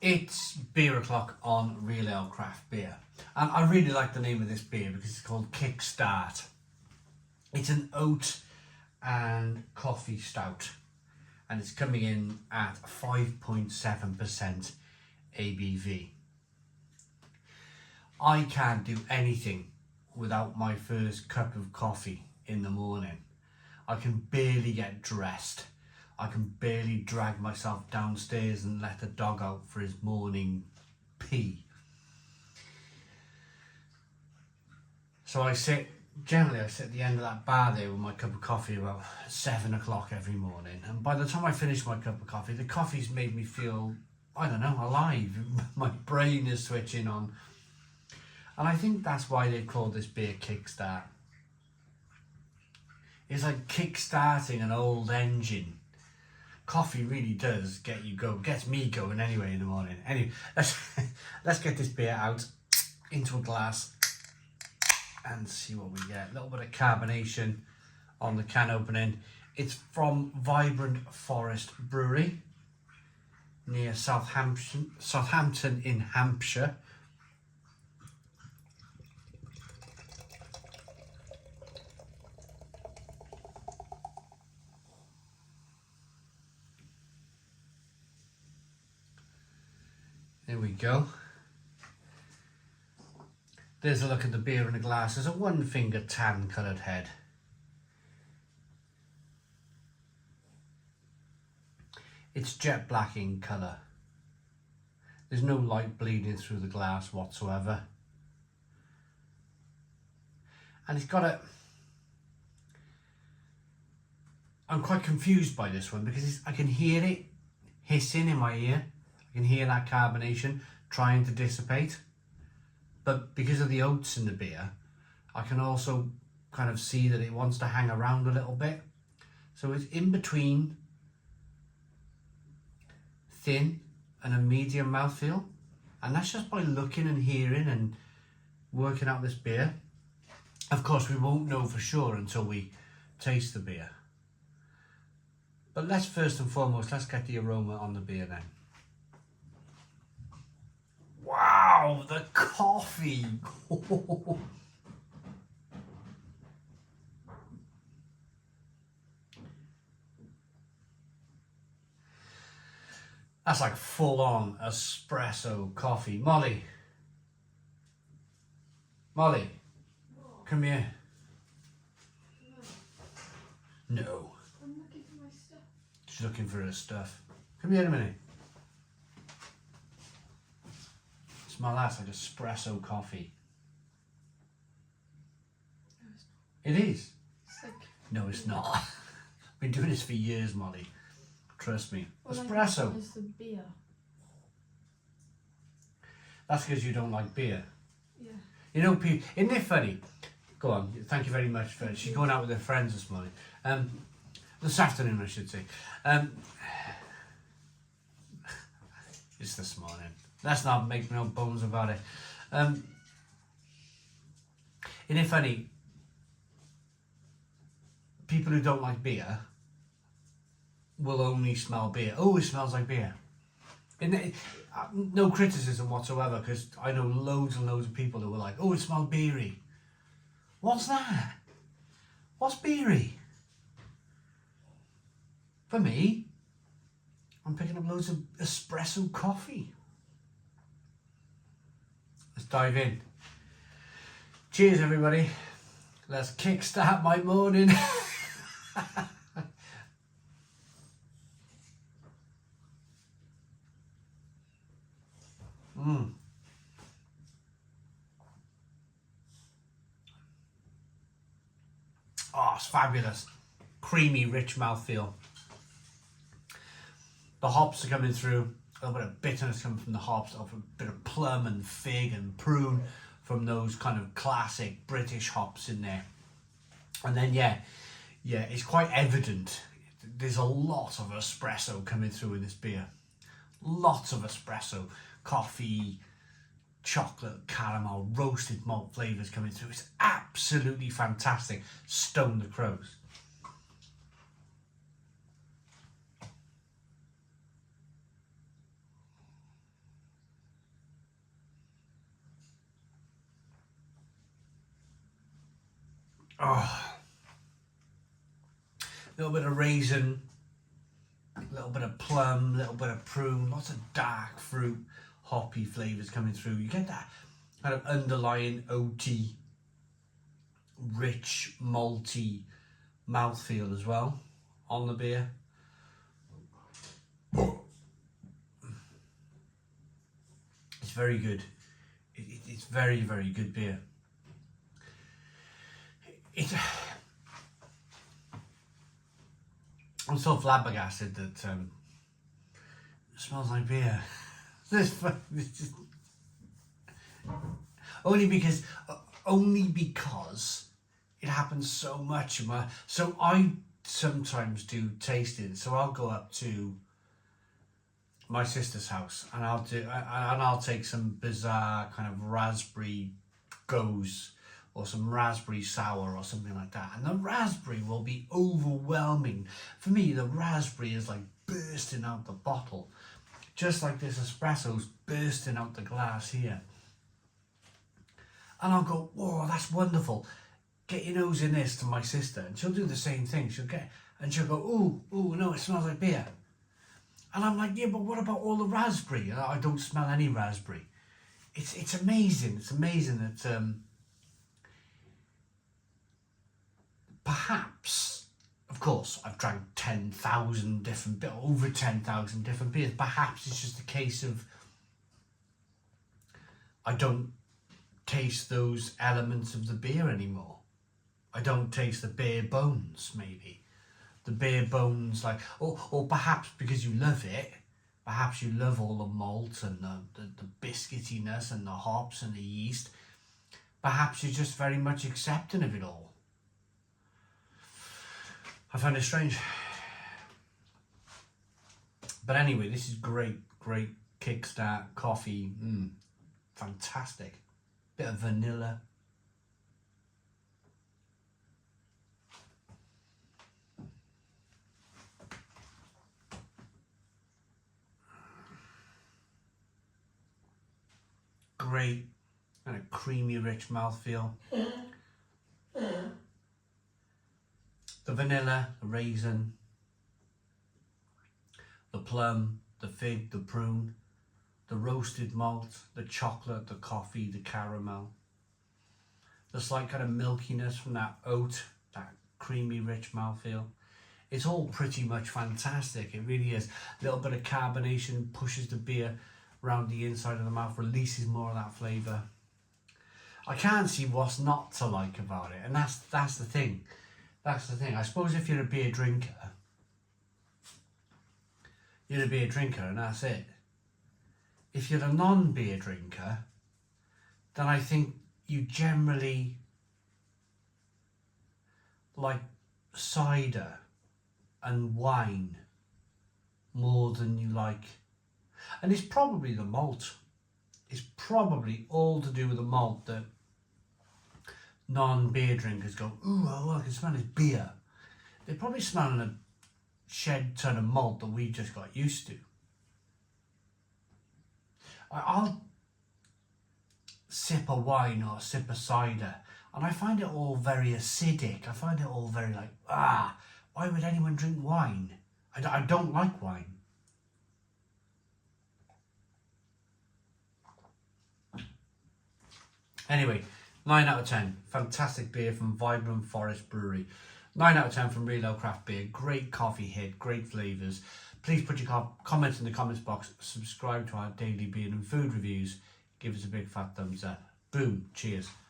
It's beer o'clock on Real Ale Craft Beer, and I really like the name of this beer because it's called Kickstart. It's an oat and coffee stout, and it's coming in at 5.7% ABV. I can't do anything without my first cup of coffee in the morning. I can barely get dressed. I can barely drag myself downstairs and let the dog out for his morning pee. So generally I sit at the end of that bar there with my cup of coffee about 7 o'clock every morning. And by the time I finish my cup of coffee, the coffee's made me feel, I don't know, alive. My brain is switching on. And I think that's why they call this beer Kickstart. It's like kick-starting an old engine. Coffee really does gets me going anyway in the morning. Anyway, let's get this beer out into a glass and see what we get. A little bit of carbonation on the can opening. It's from Vibrant Forest Brewery near Southampton in Hampshire. There we go. There's a look at the beer in a glass. There's a one-finger tan coloured head. It's jet black in colour. There's no light bleeding through the glass whatsoever. And it's got a... I'm quite confused by this one because I can hear it hissing in my ear. I can hear that carbonation trying to dissipate, but because of the oats in the beer, I can also kind of see that it wants to hang around a little bit. So it's in between thin and a medium mouthfeel, and that's just by looking and hearing and working out this beer. Of course, we won't know for sure until we taste the beer. But let's first and foremost, let's get the aroma on the beer then. Wow, the coffee! That's like full-on espresso coffee. Molly, come here. No. I'm looking for my stuff. She's looking for her stuff. Come here a minute. Smell that's like espresso coffee. No, it's not. It is. It's like... No, it's not. I've been doing this for years, Molly. Trust me. Well, Espresso. It's the beer. That's because you don't like beer. Yeah. You know, people, isn't it funny? Go on. Thank you very much for she's going out with her friends this morning. This afternoon, I should say. It's this morning. Let's not make no bones about it. Isn't it funny? People who don't like beer will only smell beer. Oh, it smells like beer. No criticism whatsoever, because I know loads and loads of people who were like, oh, it smells beery. What's that? What's beery? For me, I'm picking up loads of espresso coffee. Let's dive in. Cheers, everybody. Let's kickstart my morning. Oh, it's fabulous. Creamy, rich mouthfeel. The hops are coming through. A little bit of bitterness coming from the hops. A bit of plum and fig and prune from those kind of classic British hops in there. And then, yeah, it's quite evident. There's a lot of espresso coming through in this beer. Lots of espresso. Coffee, chocolate, caramel, roasted malt flavours coming through. It's absolutely fantastic. Stone the crows. Oh, a little bit of raisin, a little bit of plum, a little bit of prune, lots of dark fruit, hoppy flavours coming through. You get that kind of underlying oaty, rich, malty mouthfeel as well on the beer. It's very good. It's very, very good beer. I'm so flabbergasted that it smells like beer. Only because it happens so much. So I sometimes do tasting. So I'll go up to my sister's house and I'll take some bizarre kind of raspberry goes or some raspberry sour or something like that, and the raspberry will be overwhelming. For me, the raspberry is like bursting out the bottle, just like this espresso's bursting out the glass here. And I'll go, whoa, that's wonderful. Get your nose in this to my sister, and she'll do the same thing. She'll go, ooh, no, it smells like beer. And I'm like, yeah, but what about all the raspberry? I don't smell any raspberry. It's amazing. It's amazing that perhaps, of course, I've drank 10,000 different beers, over 10,000 different beers. Perhaps it's just a case of I don't taste those elements of the beer anymore. I don't taste the bare bones, maybe. The bare bones, like, or perhaps because you love it, perhaps you love all the malt and the biscuitiness and the hops and the yeast. Perhaps you're just very much accepting of it all. I find it strange. But anyway, this is great Kickstart coffee. Fantastic. Bit of vanilla. Great kind of creamy, rich mouthfeel. The vanilla, the raisin, the plum, the fig, the prune, the roasted malt, the chocolate, the coffee, the caramel. The slight kind of milkiness from that oat, that creamy, rich mouthfeel. It's all pretty much fantastic. It really is. A little bit of carbonation pushes the beer around the inside of the mouth, releases more of that flavour. I can't see what's not to like about it, and that's the thing. That's the thing. I suppose if you're a beer drinker, and that's it. If you're a non-beer drinker, then I think you generally like cider and wine more than you like. And it's probably the malt. It's probably all to do with the malt that non-beer drinkers go, ooh, all I can smell is beer. They're probably smelling a shed ton of malt that we just got used to. I'll sip a wine or sip a cider and I find it all very acidic. I find it all very like, why would anyone drink wine? I don't like wine. Anyway, 9 out of 10. Fantastic beer from Vibrant Forest Brewery. 9 out of 10 from Real Ale Craft Beer. Great coffee hit, great flavours. Please put your comments in the comments box. Subscribe to our daily beer and food reviews. Give us a big fat thumbs up. Boom. Cheers.